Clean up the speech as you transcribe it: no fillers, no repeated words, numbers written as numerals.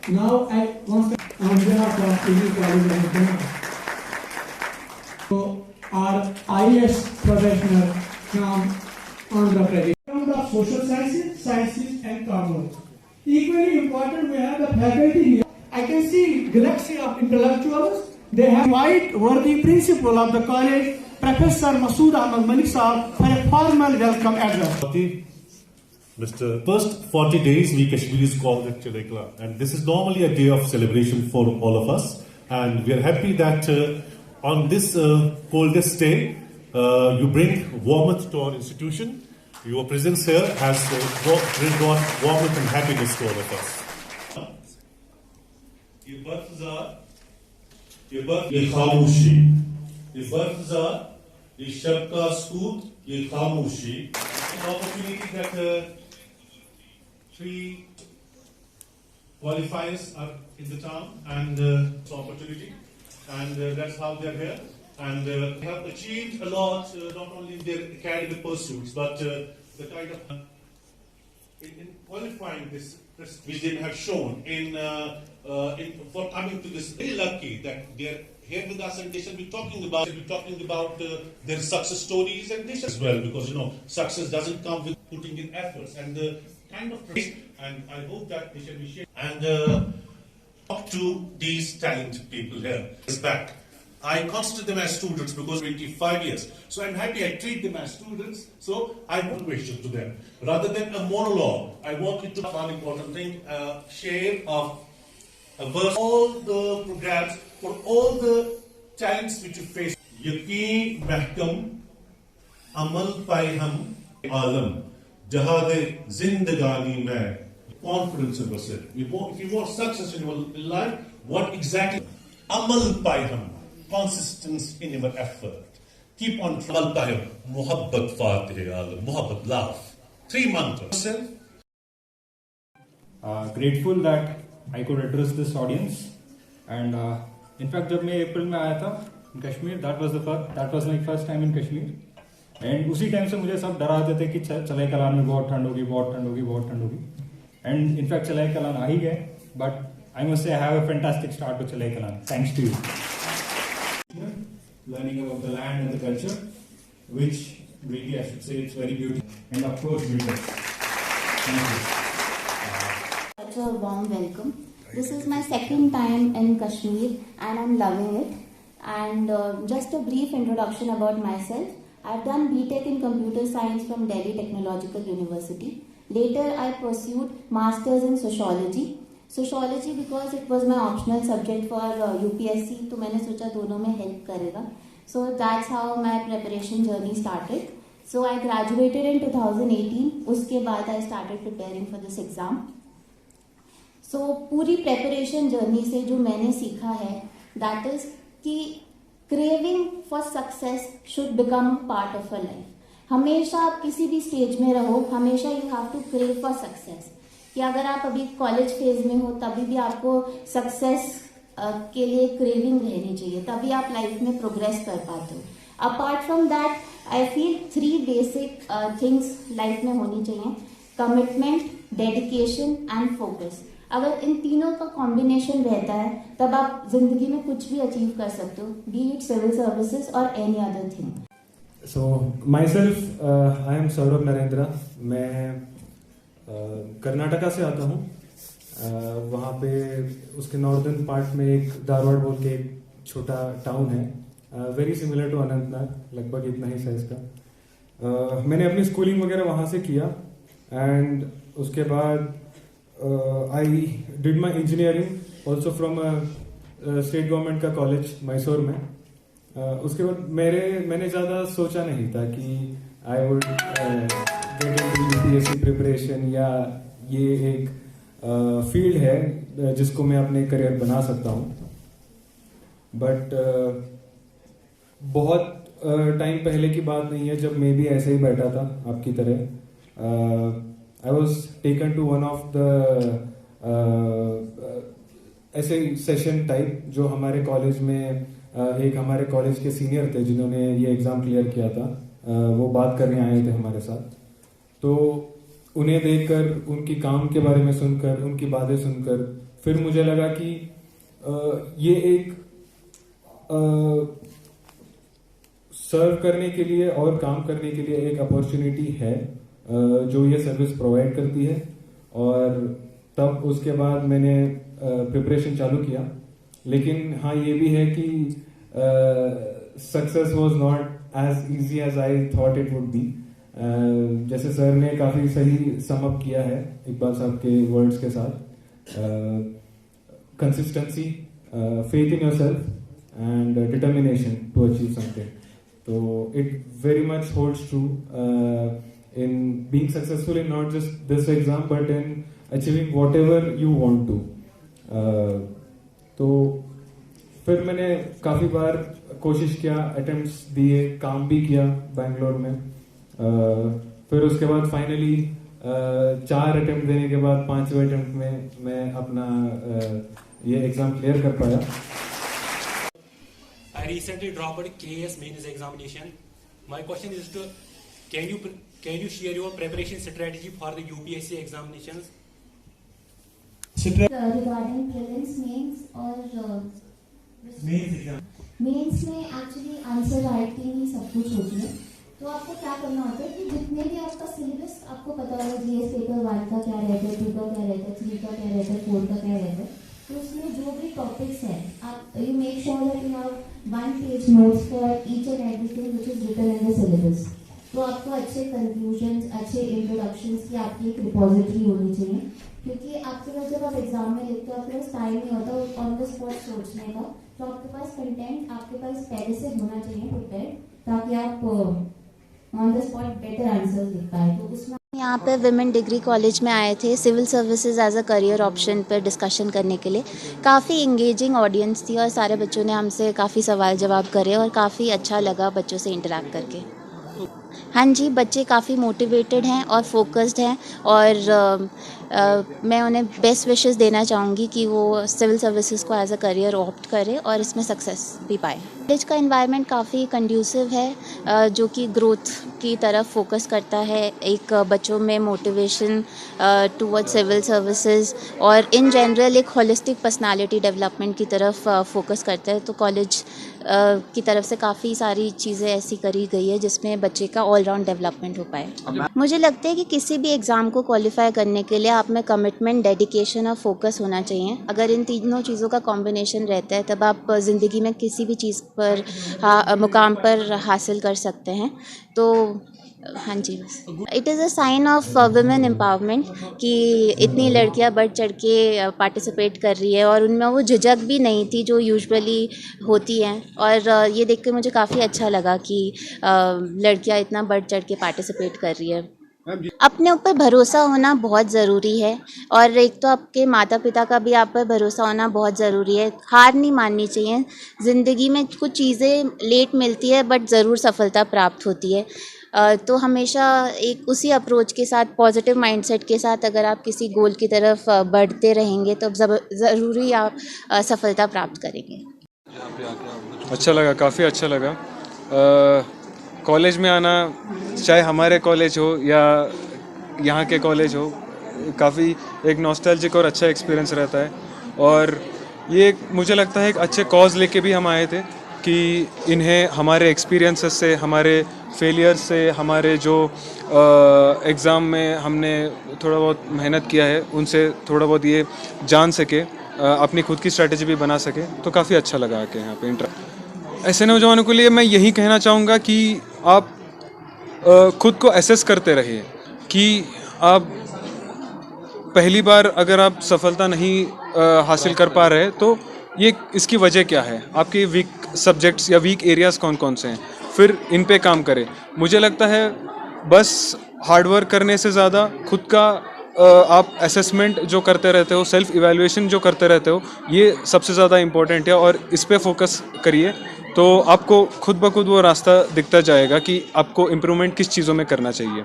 Now, on behalf of Indian College of Economics, so our IAS professional from Andhra Pradesh. From the social sciences and commerce. Equally important, we have the faculty here. I can see galaxy of intellectuals. They have quite worthy principal of the college, Professor Masood Ahmad Malik Saab, for a formal welcome address. Mr. First 40 days we Kashmiris call it Chilekla, and this is normally a day of celebration for all of us, and we are happy that on this coldest day you bring warmth to our institution. Your presence here has brought warmth and happiness to all of us. ये खामोशी, ये बर्फज़ार, ये शब का सूत, ये खामोशी. An opportunity that three qualifiers are in the town, and it's an opportunity, and that's how they're here. And they have achieved a lot, not only in their academic pursuits, but the kind of in qualifying this which they have shown in for coming to this. Very lucky that they're here with us, and they shall be talking about their success stories, and this as well, because success doesn't come with putting in efforts and the kind of, and I hope that they shall be shared and talk to these talented people here. Back. I consider them as students because 25 years. So I'm happy I treat them as students. So I want a question to them. Rather than a monologue, I want you to do one important thing, share of a verse, all the programs for all the talents which you face. Yaqeen mahkam, amal pai hum, alam, jahade zindagani mein. Confidence in yourself. If you want success in your life, what exactly? Amal pai hum. Consistency in your effort. Keep on trying. Muhabbat Fatih Alam, Muhabbat love. 3 months. Grateful that I could address this audience, and in fact, जब मैं अप्रैल में आया था in Kashmir, that was my first time in Kashmir, and उसी time से मुझे सब डराते थे कि चलाई कलान में बहुत ठंड होगी, and in fact चलाई कलान आ ही गए, but I must say I have a fantastic start to चलाई Kalan, thanks to you. Learning about the land and the culture, which really I should say it's very beautiful, and of course beautiful. Thank you. Such a warm welcome. This is my second time in Kashmir and I'm loving it. And just a brief introduction about myself. I've done BTech in Computer Science from Delhi Technological University. Later I pursued Masters in Sociology. Sociology because it was my optional subject for UPSC, तो मैंने सोचा दोनों में help करेगा. So that's how my preparation journey started. So I graduated in 2018. उसके बाद I started preparing for this exam. So पूरी preparation journey से जो मैंने सीखा है, that is कि craving for success should become part of your life. हमेशा आप किसी भी stage में रहो, हमेशा you have to crave for success. कि अगर आप अभी कॉलेज फेज में हो तभी भी आपको सक्सेस के लिए क्रेविंग रहनी चाहिए, तभी आप लाइफ में प्रोग्रेस कर पाते हो. Apart from that I feel 3 basic things life में होनी चाहिए: कमिटमेंट, डेडिकेशन एंड फोकस. अगर इन तीनों का कॉम्बिनेशन रहता है तब आप जिंदगी में कुछ भी अचीव कर सकते हो, बी इट सिविल सर्विसेज और any other thing. So my self I am Saurabh Narendra. मैं कर्नाटका से आता हूँ. वहाँ पे उसके नॉर्दर्न पार्ट में एक धारवाड़ बोल के एक छोटा टाउन है, वेरी सिमिलर टू अनंतनाग, लगभग इतना ही साइज का. मैंने अपनी स्कूलिंग वगैरह वहाँ से किया, एंड उसके बाद I did my engineering also from state government का कॉलेज मैसूर में. उसके बाद मैंने ज़्यादा सोचा नहीं था कि I would get into UPSC preparation, या ये एक फील्ड है जिसको मैं अपने करियर बना सकता हूँ. बट बहुत टाइम पहले की बात नहीं है जब मैं भी ऐसे ही बैठा था आपकी तरह. I was taken to one of the ऐसे सेशन टाइप जो हमारे कॉलेज में एक हमारे कॉलेज के सीनियर थे जिन्होंने ये एग्जाम क्लियर किया था, वो बात करने आए थे हमारे साथ. तो उन्हें देखकर, उनकी काम के बारे में सुनकर, उनकी बातें सुनकर फिर मुझे लगा कि ये एक सर्व करने के लिए और काम करने के लिए एक अपॉर्चुनिटी है जो ये सर्विस प्रोवाइड करती है। और तब उसके बाद मैंने प्रिपरेशन चालू किया। लेकिन हाँ, ये भी है कि success was not as easy as I thought it would be. जैसे सर ने काफी सही सम अप किया है इकबाल साहब के वर्ड्स के साथ, consistency, faith in yourself and determination to achieve something. तो it very much holds true in being successful in not just this exam but in achieving whatever you want to. तो फिर मैंने काफ़ी बार कोशिश किया, अटेम्प्ट्स दिए, काम भी किया बैंगलोर में। फिर उसके बाद फाइनली 4 अटेम्प्ट देने के बाद 5वें अटेम्प्ट में मैं अपना ये एग्ज़ाम क्लियर कर पाया। I recently dropped KS mains examination. My question is to can you share your preparation strategy for the UPSC examinations? Regarding prelims, mains और Mains exam. मेंस में एक्चुअली आंसर राइटिंग ही सब कुछ होती है। तो आपको क्या करना होता है कि जितने भी आपका सिलेबस आपको पता होगा, जीएस पेपर 1 का क्या रहता है, 2 का क्या रहता है, 3 का क्या रहता है, 4 का क्या रहता है, तो उसमें जो भी टॉपिक्स हैं आप you make sure that you have 1 page notes for each and everything which is written in the syllabus. तो आपको अच्छे कंक्लूजन्स, अच्छे इंट्रोडक्शंस की आपकी एक रिपोजिटरी होनी चाहिए, क्योंकि आपके पास जब आप एग्जाम में लिखते हो आपके पास टाइम नहीं होता ऑन द स्पॉट सोचने का। तो आपके पास कंटेंट आपके पास पहले से होना चाहिए प्रिपेयर, ताकि आप on the spot better answer लिख पाए। तो उसमें यहाँ पे विमेन डिग्री कॉलेज में आए थे civil services as a career option पर डिस्कशन करने के लिए। काफ़ी इंगेजिंग ऑडियंस थी और सारे बच्चों ने हमसे काफ़ी सवाल जवाब करे और काफ़ी अच्छा लगा बच्चों से इंटरेक्ट करके। हाँ जी, बच्चे काफ़ी मोटिवेटेड हैं और फोकस्ड हैं और मैं उन्हें बेस्ट विशेस देना चाहूँगी कि वो सिविल सर्विसेज को एज अ करियर ऑप्ट करें और इसमें सक्सेस भी पाए। कॉलेज का एनवायरनमेंट काफ़ी कंड्यूसिव है जो कि ग्रोथ की तरफ फोकस करता है, एक बच्चों में मोटिवेशन टुवर्ड सिविल सर्विसेज और इन जनरल एक होलिस्टिक पर्सनालिटी डेवलपमेंट की तरफ फोकस करता है। तो कॉलेज की तरफ से काफ़ी सारी चीज़ें ऐसी करी गई है जिसमें बच्चे का ऑलराउंड डेवलपमेंट हो पाए। मुझे लगता है कि किसी भी एग्ज़ाम को क्वालिफाई करने के लिए आप में कमिटमेंट, डेडिकेशन और फोकस होना चाहिए। अगर इन तीनों चीज़ों का कॉम्बिनेशन रहता है तब आप ज़िंदगी में किसी भी चीज़ पर मुकाम पर हासिल कर सकते हैं। तो हाँ जी, बस it is a sign of women empowerment कि इतनी लड़कियां बढ़ चढ़ के पार्टिसिपेट कर रही है और उनमें वो झिझक भी नहीं थी जो यूजुअली होती हैं। और ये देख के मुझे काफ़ी अच्छा लगा कि लड़कियां इतना बढ़ चढ़ के पार्टिसिपेट कर रही है। अपने ऊपर भरोसा होना बहुत ज़रूरी है और एक तो आपके माता पिता का भी आप पर भरोसा होना बहुत ज़रूरी है। हार नहीं माननी चाहिए। ज़िंदगी में कुछ चीज़ें लेट मिलती है बट ज़रूर सफलता प्राप्त होती है। तो हमेशा एक उसी अप्रोच के साथ, पॉजिटिव माइंडसेट के साथ अगर आप किसी गोल की तरफ बढ़ते रहेंगे तो ज़रूरी आप सफलता प्राप्त करेंगे। अच्छा लगा, काफ़ी अच्छा लगा। कॉलेज में आना, चाहे हमारे कॉलेज हो या यहाँ के कॉलेज हो, काफ़ी एक नॉस्टैल्जिक और अच्छा एक्सपीरियंस रहता है। और ये मुझे लगता है एक अच्छे कॉज लेके भी हम आए थे कि इन्हें हमारे एक्सपीरियंसेस से, हमारे फेलियर से, हमारे जो एग्ज़ाम में हमने थोड़ा बहुत मेहनत किया है उनसे थोड़ा बहुत ये जान सके, अपनी खुद की स्ट्रैटेजी भी बना सके। तो काफ़ी अच्छा लगा आके यहाँ पे। ऐसे नौजवानों के लिए मैं यही कहना चाहूँगा कि आप खुद को एसेस करते रहिए कि आप पहली बार अगर आप सफलता नहीं हासिल कर पा रहे तो ये इसकी वजह क्या है, आपके वीक सब्जेक्ट्स या वीक एरियाज़ कौन कौन से हैं, फिर इन पे काम करें। मुझे लगता है बस हार्डवर्क करने से ज़्यादा खुद का आप असेसमेंट जो करते रहते हो, सेल्फ इवैल्यूएशन जो करते रहते हो, ये सबसे ज़्यादा इम्पोर्टेंट है और इस पे फोकस करिए तो आपको खुद ब खुद वो रास्ता दिखता जाएगा कि आपको इम्प्रूवमेंट किस चीज़ों में करना चाहिए।